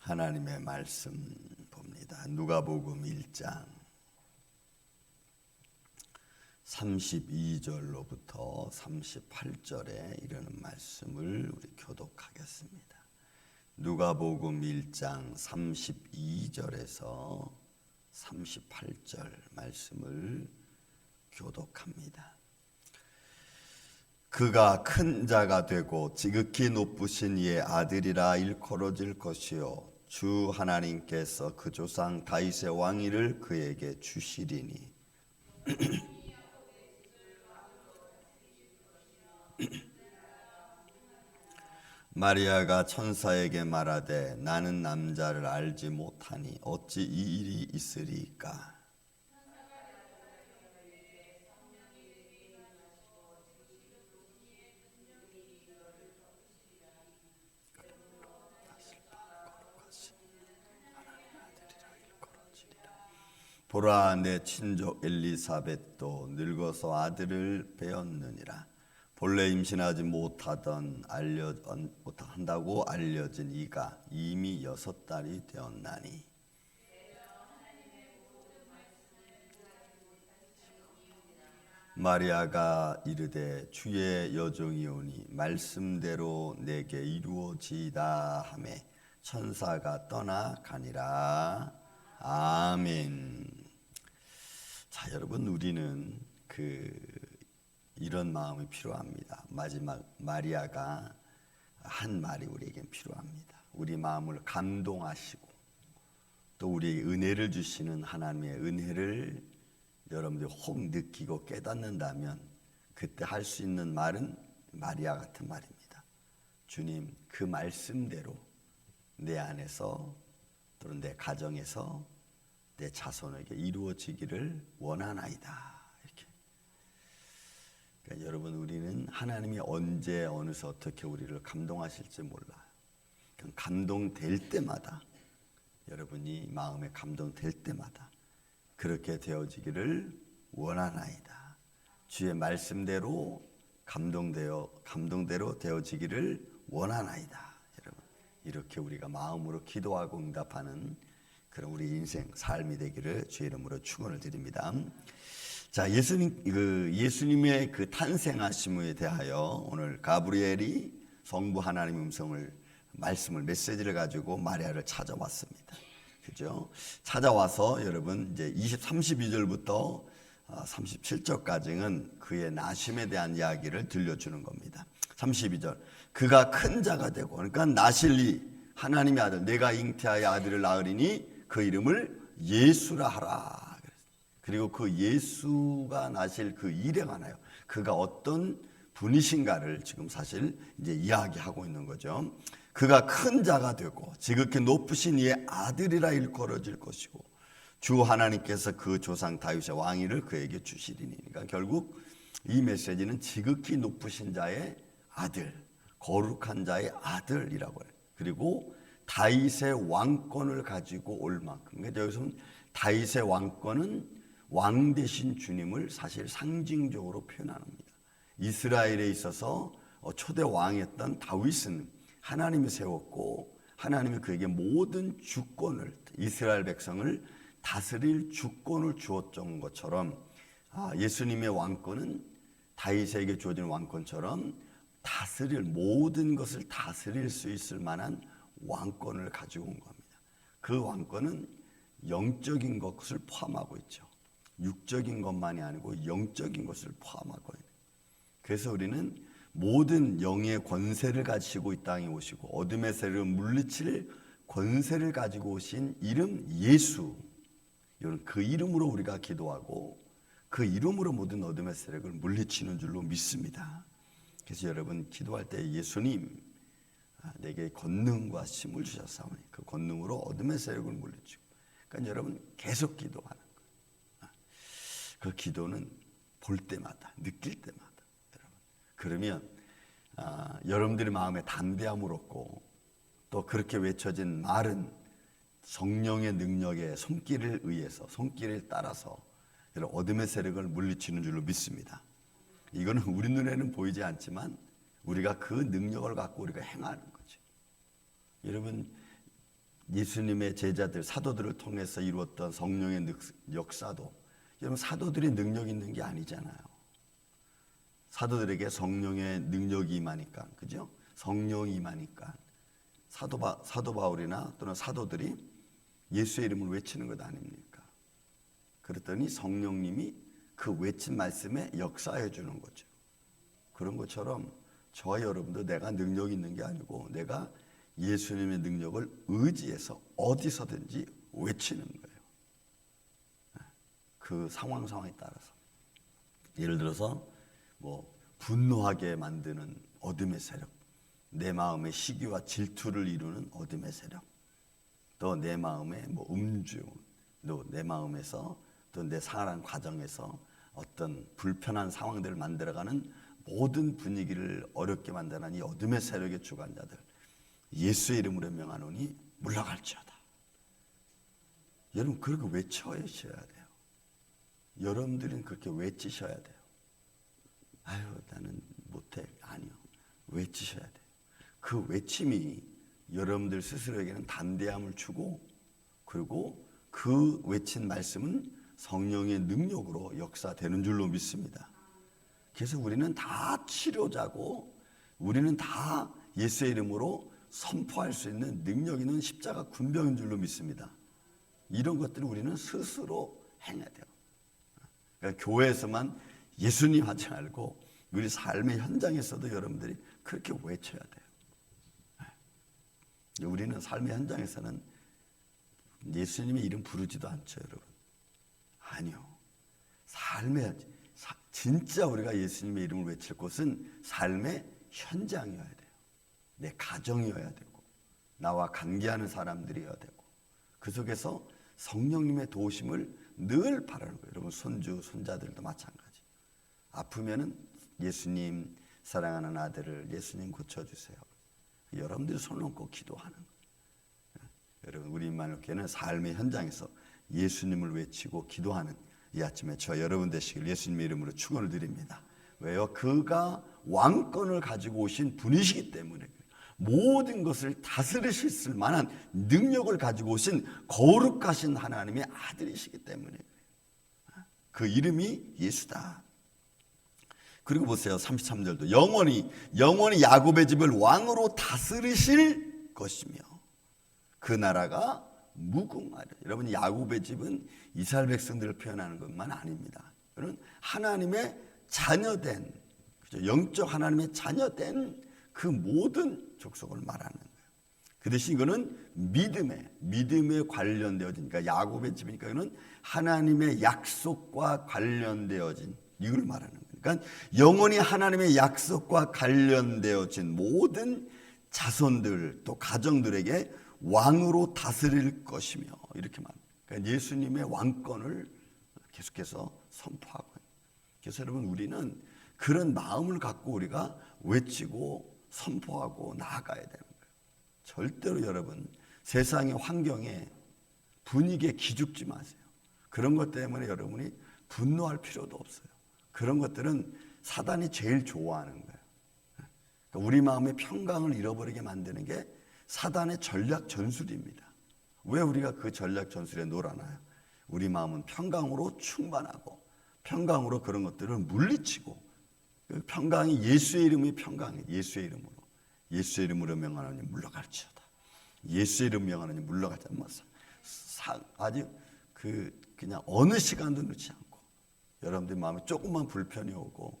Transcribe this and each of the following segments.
하나님의 말씀 봅니다. 누가복음 1장 32절로부터 38절에 이르는 말씀을 우리 교독하겠습니다. 누가복음 1장 32절에서 38절 말씀을 교독합니다. 그가 큰 자가 되고 지극히 높으신 이의 아들이라 일컬어질 것이요 주 하나님께서 그 조상 다윗의 왕위를 그에게 주시리니 마리아가 천사에게 말하되 나는 남자를 알지 못하니 어찌 이 일이 있으리까. 보라, 내 친족 엘리사벳도 늙어서 아들을 배었느니라. 본래 임신하지 못한다고 알려진 이가 이미 6달이 되었나니 마리아가 이르되 주의 여종이오니 말씀대로 내게 이루어지이다 하매 천사가 떠나가니라. 아멘. 자, 여러분, 우리는 이런 마음이 필요합니다. 마지막 마리아가 한 말이 우리에겐 필요합니다. 우리 마음을 감동하시고 또 우리에게 은혜를 주시는 하나님의 은혜를 여러분들이 혹 느끼고 깨닫는다면 그때 할 수 있는 말은 마리아 같은 말입니다. 주님, 그 말씀대로 내 안에서 또는 내 가정에서 내 자손에게 이루어지기를 원하나이다. 이렇게. 그러니까 여러분, 우리는 하나님이 언제 어느새 어떻게 우리를 감동하실지 몰라요. 감동될 때마다, 여러분이 마음에 감동될 때마다 그렇게 되어지기를 원하나이다. 주의 말씀대로 감동대로 되어지기를 원하나이다. 여러분, 이렇게 우리가 마음으로 기도하고 응답하는 그런 우리 인생 삶이 되기를 주의 이름으로 축원을 드립니다. 자, 예수님의 그 탄생하심에 대하여 오늘 가브리엘이 성부 하나님의 말씀을 메시지를 가지고 마리아를 찾아왔습니다. 그죠? 찾아와서 여러분 이제 32절부터 37절까지는 그의 나심에 대한 이야기를 들려주는 겁니다. 32절, 그가 큰 자가 되고, 그러니까 나실리 하나님의 아들, 내가 잉태하여 아들을 낳으리니 그 이름을 예수라 하라. 그리고 그 예수가 나실 그 일에 관하여 그가 어떤 분이신가를 지금 사실 이제 이야기하고 있는 거죠. 그가 큰 자가 되고 지극히 높으신 이의 아들이라 일컬어질 것이고 주 하나님께서 그 조상 다윗의 왕위를 그에게 주시리니. 그러니까 결국 이 메시지는 지극히 높으신 자의 아들, 거룩한 자의 아들이라고 해요. 그리고 다윗의 왕권을 가지고 올 만큼. 그러니까 여기서는 다윗의 왕권은 왕 대신 주님을 사실 상징적으로 표현합니다. 이스라엘에 있어서 초대 왕이었던 다윗은 하나님이 세웠고 하나님이 그에게 모든 주권을, 이스라엘 백성을 다스릴 주권을 주었던 것처럼 예수님의 왕권은 다윗에게 주어진 왕권처럼 모든 것을 다스릴 수 있을 만한 왕권을 가지고 온 겁니다. 그 왕권은 영적인 것을 포함하고 있죠. 육적인 것만이 아니고 영적인 것을 포함하고 있는. 그래서 우리는 모든 영의 권세를 가지고 이 땅에 오시고 어둠의 세력을 물리칠 권세를 가지고 오신 이름 예수, 그 이름으로 우리가 기도하고 그 이름으로 모든 어둠의 세력을 물리치는 줄로 믿습니다. 그래서 여러분 기도할 때 예수님, 내게 권능과 힘을 주셨사오니 그 권능으로 어둠의 세력을 물리치고. 그러니까 여러분 계속 기도하는 거예요. 그 기도는 볼 때마다, 느낄 때마다 여러분. 그러면 여러분들의 마음에 담대함을 얻고 또 그렇게 외쳐진 말은 성령의 능력의 손길을 의해서, 손길을 따라서 여러분 어둠의 세력을 물리치는 줄로 믿습니다. 이거는 우리 눈에는 보이지 않지만 우리가 그 능력을 갖고 우리가 행하는 거죠. 여러분 예수님의 제자들, 사도들을 통해서 이루었던 성령의 역사도 여러분 사도들이 능력 있는 게 아니잖아요. 사도들에게 성령의 능력이 임하니까, 그죠? 성령이 임하니까 사도 바울이나 또는 사도들이 예수의 이름을 외치는 것 아닙니까? 그랬더니 성령님이 그 외친 말씀에 역사해 주는 거죠. 그런 것처럼 저와 여러분도 내가 능력이 있는 게 아니고 내가 예수님의 능력을 의지해서 어디서든지 외치는 거예요. 그 상황에 따라서. 예를 들어서 뭐 분노하게 만드는 어둠의 세력, 내 마음의 시기와 질투를 이루는 어둠의 세력, 또 내 마음의 뭐 음주, 또 내 마음에서 또 내 살아가는 과정에서 어떤 불편한 상황들을 만들어가는 모든 분위기를 어렵게 만드는 이 어둠의 세력의 주관자들, 예수의 이름으로 명하노니 물러갈지어다. 여러분 그렇게 외쳐셔야 돼요. 여러분들은 그렇게 외치셔야 돼요. 아유 나는 못해. 아니요. 외치셔야 돼요. 그 외침이 여러분들 스스로에게는 담대함을 주고, 그리고 그 외친 말씀은 성령의 능력으로 역사되는 줄로 믿습니다. 그래서 우리는 다 치료자고, 우리는 다 예수의 이름으로 선포할 수 있는 능력 있는 십자가 군병인 줄로 믿습니다. 이런 것들을 우리는 스스로 행해야 돼요. 그러니까 교회에서만 예수님 하지 말고 우리 삶의 현장에서도 여러분들이 그렇게 외쳐야 돼요. 우리는 삶의 현장에서는 예수님의 이름 부르지도 않죠, 여러분. 아니요. 진짜 우리가 예수님의 이름을 외칠 곳은 삶의 현장이어야 돼요. 내 가정이어야 되고, 나와 관계하는 사람들이어야 되고, 그 속에서 성령님의 도우심을 늘 바라는 거예요. 여러분 손주, 손자들도 마찬가지. 아프면은 예수님 사랑하는 아들을 예수님 고쳐주세요. 여러분들이 손 얹고 기도하는 거예요. 여러분 우리 임마누엘교회는 삶의 현장에서 예수님을 외치고 기도하는 이 아침에 저 여러분 되시길 예수님의 이름으로 축원을 드립니다. 왜요? 그가 왕권을 가지고 오신 분이시기 때문에, 모든 것을 다스리실 만한 능력을 가지고 오신 거룩하신 하나님의 아들이시기 때문에 그 이름이 예수다. 그리고 보세요. 33절도 영원히 야곱의 집을 왕으로 다스리실 것이며 그 나라가 무궁하리라. 여러분 야곱의 집은 이스라엘 백성들을 표현하는 것만 아닙니다. 여러분 하나님의 자녀된, 그죠? 영적 하나님의 자녀된 그 모든 족속을 말하는 거예요. 그 대신 이거는 믿음에 관련되어지니까 야곱의 집이니까 이거는 하나님의 약속과 관련되어진 이걸 말하는 거예요. 그러니까 영원히 하나님의 약속과 관련되어진 모든 자손들 또 가정들에게 왕으로 다스릴 것이며 이렇게 말합니다. 그러니까 예수님의 왕권을 계속해서 선포하고 있는. 그래서 여러분 우리는 그런 마음을 갖고 우리가 외치고 선포하고 나아가야 되는 거예요. 절대로 여러분 세상의 환경에 분위기에 기죽지 마세요. 그런 것 때문에 여러분이 분노할 필요도 없어요. 그런 것들은 사단이 제일 좋아하는 거예요. 그러니까 우리 마음의 평강을 잃어버리게 만드는 게 사단의 전략 전술입니다. 왜 우리가 그 전략 전술에 놀아나요? 우리 마음은 평강으로 충만하고 평강으로 그런 것들을 물리치고, 그 평강이 예수의 이름의 평강이에요. 예수의 이름으로 명하노니 물러갈지어다. 예수의 이름 명하노니 물러가지 않았어. 아주 그냥 어느 시간도 늦지 않고 여러분들 마음에 조금만 불편이 오고,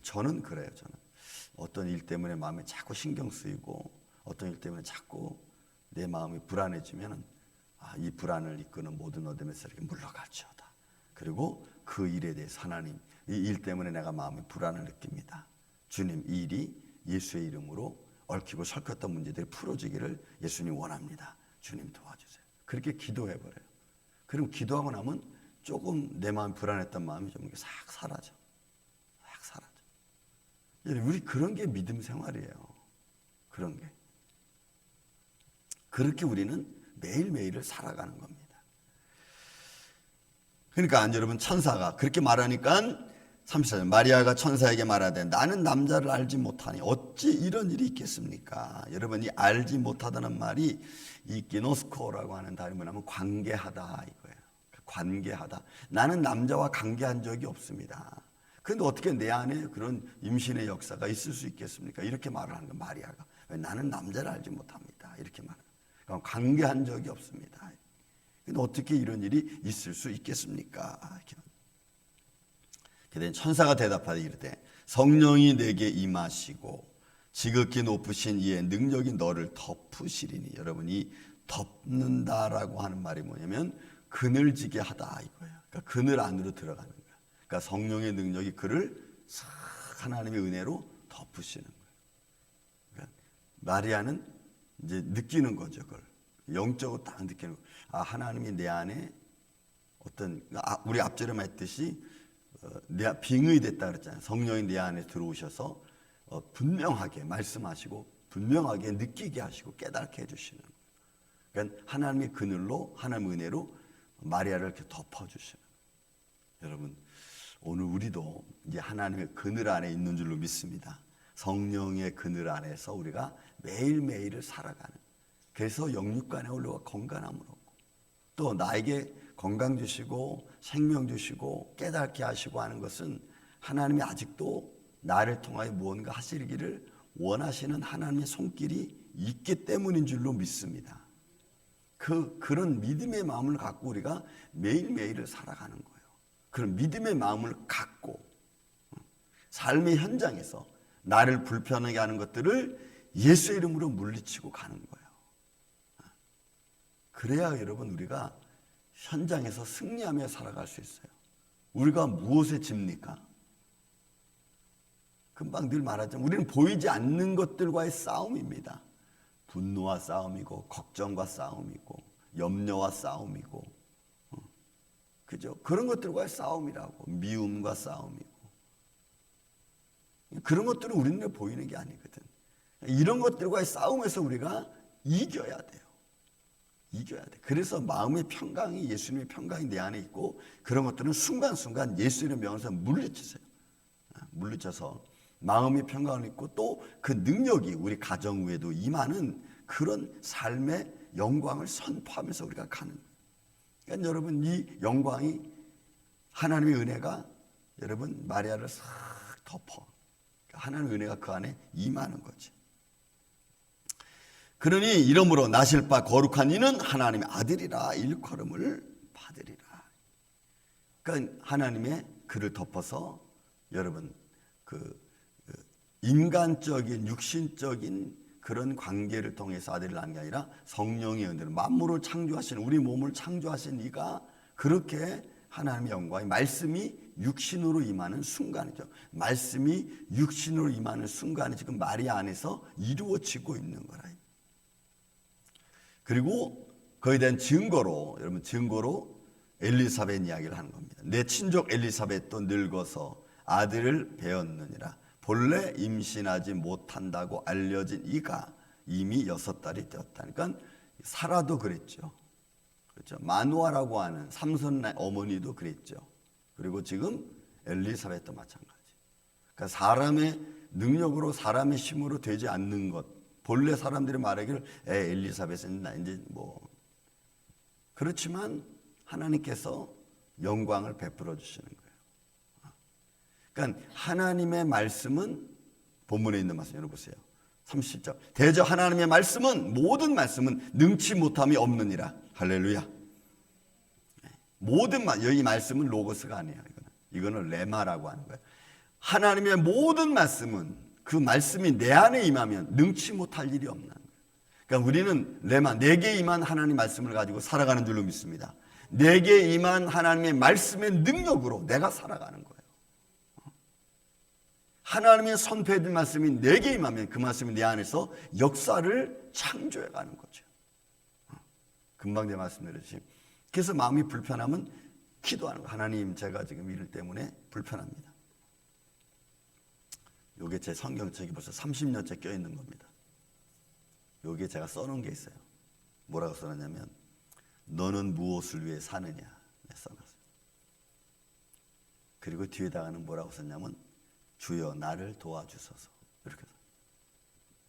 저는 그래요. 저는 어떤 일 때문에 마음이 자꾸 신경 쓰이고 어떤 일 때문에 자꾸 내 마음이 불안해지면 이 불안을 이끄는 모든 어둠의 세력이 물러갈지어다. 그리고 그 일에 대해서 하나님, 이 일 때문에 내가 마음에 불안을 느낍니다. 주님, 이 일이 예수의 이름으로 얽히고 설켰던 문제들이 풀어지기를 예수님 원합니다. 주님 도와주세요. 그렇게 기도해버려요. 그럼 기도하고 나면 조금 내 마음 불안했던 마음이 좀 싹 사라져. 싹 사라져. 우리 그런 게 믿음 생활이에요. 그런 게. 그렇게 우리는 매일매일을 살아가는 겁니다. 그러니까 여러분 천사가 그렇게 말하니까 34절 마리아가 천사에게 말하되 나는 남자를 알지 못하니 어찌 이런 일이 있겠습니까? 여러분 이 알지 못하다는 말이 이 기노스코라고 하는 단어는 뭐냐면 관계하다 이거예요. 관계하다. 나는 남자와 관계한 적이 없습니다. 그런데 어떻게 내 안에 그런 임신의 역사가 있을 수 있겠습니까? 이렇게 말을 하는 거예요. 마리아가. 나는 남자를 알지 못합니다. 이렇게 말해요. 그러니까 관계한 적이 없습니다. 근데 어떻게 이런 일이 있을 수 있겠습니까? 그때 천사가 대답하되 이르되 성령이 내게 임하시고 지극히 높으신 이의 능력이 너를 덮으시리니. 여러분이 덮는다라고 하는 말이 뭐냐면 그늘지게 하다 이거예요. 그러니까 그늘 안으로 들어가는 거예요. 그러니까 성령의 능력이 그를 싹 하나님의 은혜로 덮으시는 거예요. 그러니까 마리아는 이제 느끼는 거죠. 그걸 영적으로 딱 느끼는 거예요. 아, 하나님이 내 안에 어떤 우리 앞절에 말했듯이 내 빙의 됐다 그랬잖아요. 성령이 내 안에 들어오셔서 분명하게 말씀하시고 분명하게 느끼게 하시고 깨닫게 해주시는 거예요. 그러니까 하나님의 그늘로 하나님의 은혜로 마리아를 이렇게 덮어주시는 거예요. 여러분 오늘 우리도 이제 하나님의 그늘 안에 있는 줄로 믿습니다. 성령의 그늘 안에서 우리가 매일매일을 살아가는, 그래서 영육간에 올라와 건강함을 얻고 또 나에게 건강 주시고 생명 주시고 깨닫게 하시고 하는 것은 하나님이 아직도 나를 통하여 무언가 하시기를 원하시는 하나님의 손길이 있기 때문인 줄로 믿습니다. 그런 믿음의 마음을 갖고 우리가 매일매일을 살아가는 거예요. 그런 믿음의 마음을 갖고 삶의 현장에서 나를 불편하게 하는 것들을 예수의 이름으로 물리치고 가는 거예요. 그래야 여러분 우리가 현장에서 승리하며 살아갈 수 있어요. 우리가 무엇에 집니까? 금방 늘 말하지만 우리는 보이지 않는 것들과의 싸움입니다. 분노와 싸움이고 걱정과 싸움이고 염려와 싸움이고 그죠? 그런 것들과의 싸움이라고. 미움과 싸움이고 그런 것들은 우리 눈에 보이는 게 아니거든. 이런 것들과의 싸움에서 우리가 이겨야 돼요. 이겨야 돼. 그래서 마음의 평강이, 예수님의 평강이 내 안에 있고 그런 것들은 순간순간 예수님의 명에서 물리치세요. 물리쳐서 마음의 평강을 있고 또 그 능력이 우리 가정 위에도 임하는 그런 삶의 영광을 선포하면서 우리가 가는 거예요. 그러니까 여러분 이 영광이 하나님의 은혜가 여러분 마리아를 싹 덮어. 하나님의 은혜가 그 안에 임하는 거지. 그러니 이러므로 나실 바 거룩한 이는 하나님의 아들이라 일컬음을 받으리라. 그러니까 하나님의 그를 덮어서 여러분 그 인간적인 육신적인 그런 관계를 통해서 아들을 낳은 게 아니라 성령의 은혜로 만물을 창조하신 우리 몸을 창조하신 이가 그렇게 하나님의 영광이 말씀이 육신으로 임하는 순간이죠. 말씀이 육신으로 임하는 순간이 지금 마리아 안에서 이루어지고 있는 거라. 그리고 그에 대한 증거로 여러분 증거로 엘리사벳 이야기를 하는 겁니다. 내 친족 엘리사벳도 늙어서 아들을 배었느니라. 본래 임신하지 못한다고 알려진 이가 이미 6달이 되었다. 그러니까 사라도 그랬죠. 그렇죠. 마누아라고 하는 삼손의 어머니도 그랬죠. 그리고 지금 엘리사벳도 마찬가지. 그러니까 사람의 능력으로 사람의 힘으로 되지 않는 것. 본래 사람들이 말하기를 엘리사벳은 나 이제 뭐 그렇지만 하나님께서 영광을 베풀어 주시는 거예요. 그러니까 하나님의 말씀은 본문에 있는 말씀 여러분 보세요. 30절 대저 하나님의 말씀은 모든 말씀은 능치 못함이 없느니라. 할렐루야. 모든 이 말씀은 로고스가 아니에요. 이거는 레마라고 하는 거예요. 하나님의 모든 말씀은 그 말씀이 내 안에 임하면 능치 못할 일이 없는 거예요. 그러니까 우리는 레마, 내게 임한 하나님 말씀을 가지고 살아가는 줄로 믿습니다. 내게 임한 하나님의 말씀의 능력으로 내가 살아가는 거예요. 하나님의 선포해준 말씀이 내게 임하면 그 말씀이 내 안에서 역사를 창조해가는 거죠. 금방 내 말씀드렸지. 그래서 마음이 불편하면 기도하는 거예요. 하나님 제가 지금 일 때문에 불편합니다. 요게 제 성경책이 벌써 30년째 껴있는 겁니다. 요게 제가 써놓은 게 있어요. 뭐라고 그리고 뒤에다가는 뭐라고 썼냐면 주여 나를 도와주소서. 이렇게 써.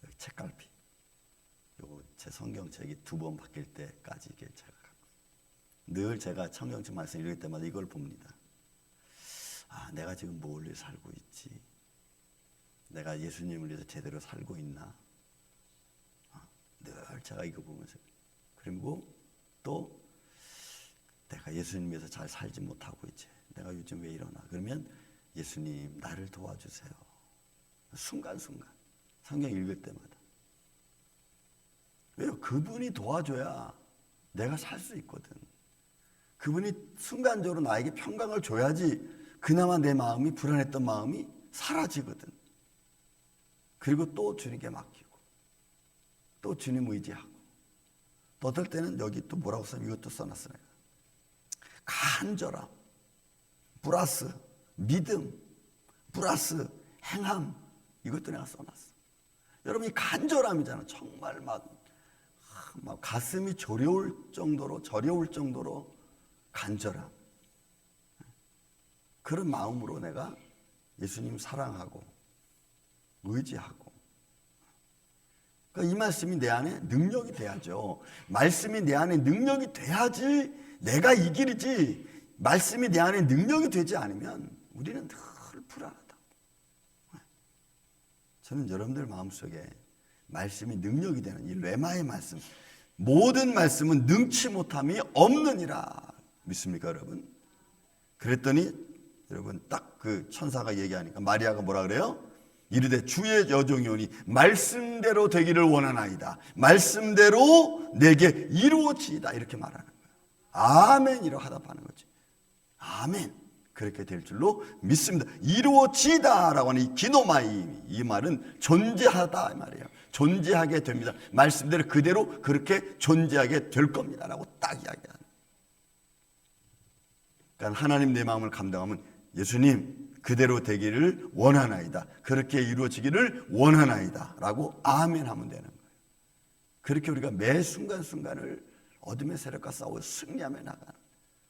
여기 책갈피. 요거 제 성경책이 2번 바뀔 때까지 이게 제가 갖고 늘 제가 성경책 말씀 읽을 때마다 이걸 봅니다. 아, 내가 지금 뭘 살고 있지? 내가 예수님을 위해서 제대로 살고 있나? 늘 제가 이거 보면서, 그리고 또 내가 예수님 위해서 잘 살지 못하고 있지. 내가 요즘 왜 이러나? 그러면 예수님 나를 도와주세요. 순간순간 성경 읽을 때마다. 왜요? 그분이 도와줘야 내가 살 수 있거든. 그분이 순간적으로 나에게 평강을 줘야지 그나마 내 마음이, 불안했던 마음이 사라지거든. 그리고 또 주님께 맡기고 또 주님 의지하고, 또 어떨 때는 여기 또 뭐라고 써요? 이것도 써놨어 내가. 간절함 플러스 믿음 플러스 행함, 이것도 내가 써놨어. 여러분, 이 간절함이잖아. 정말 막 가슴이 저려올 정도로 간절함. 그런 마음으로 내가 예수님 사랑하고 의지하고, 그러니까 이 말씀이 내 안에 능력이 돼야죠. 말씀이 내 안에 능력이 돼야지 내가 이 길이지, 말씀이 내 안에 능력이 되지 않으면 우리는 늘 불안하다. 저는 여러분들 마음속에 말씀이 능력이 되는 이 레마의 말씀, 모든 말씀은 능치 못함이 없느니라. 믿습니까 여러분? 그랬더니 여러분 딱 그 천사가 얘기하니까 마리아가 뭐라 그래요? 이르되 주의 여종이오니 말씀대로 되기를 원하나이다. 말씀대로 내게 이루어지이다. 이렇게 말하는 거예요. 아멘이라고 하답하는 거지. 아멘. 그렇게 될 줄로 믿습니다. 이루어지다라고 하는 이 기노마이, 이 말은 존재하다 이 말이에요. 존재하게 됩니다. 말씀대로 그대로 그렇게 존재하게 될 겁니다 라고 딱 이야기하는. 그러니까 하나님 내 마음을 감당하면 예수님 그대로 되기를 원하나이다. 그렇게 이루어지기를 원하나이다 라고 아멘 하면 되는 거예요. 그렇게 우리가 매 순간순간을 어둠의 세력과 싸워 승리하며 나가는,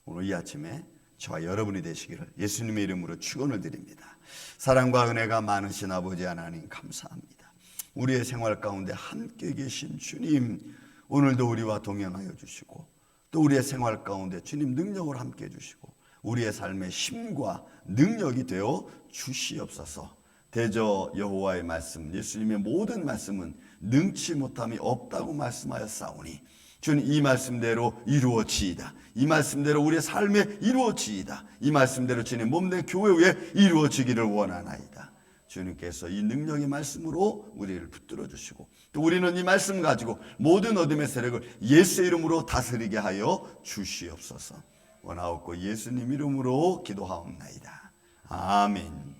오늘 이 아침에 저와 여러분이 되시기를 예수님의 이름으로 축원을 드립니다. 사랑과 은혜가 많으신 아버지 하나님 감사합니다. 우리의 생활 가운데 함께 계신 주님, 오늘도 우리와 동행하여 주시고 또 우리의 생활 가운데 주님 능력을 함께 해주시고 우리의 삶의 힘과 능력이 되어 주시옵소서. 대저 여호와의 말씀, 예수님의 모든 말씀은 능치 못함이 없다고 말씀하였사오니 주님 이 말씀대로 이루어지이다. 이 말씀대로 우리의 삶에 이루어지이다. 이 말씀대로 주님 몸된 교회 위에 이루어지기를 원하나이다. 주님께서 이 능력의 말씀으로 우리를 붙들어 주시고 또 우리는 이 말씀 가지고 모든 어둠의 세력을 예수의 이름으로 다스리게 하여 주시옵소서. 원하옵고 예수님 이름으로 기도하옵나이다. 아멘.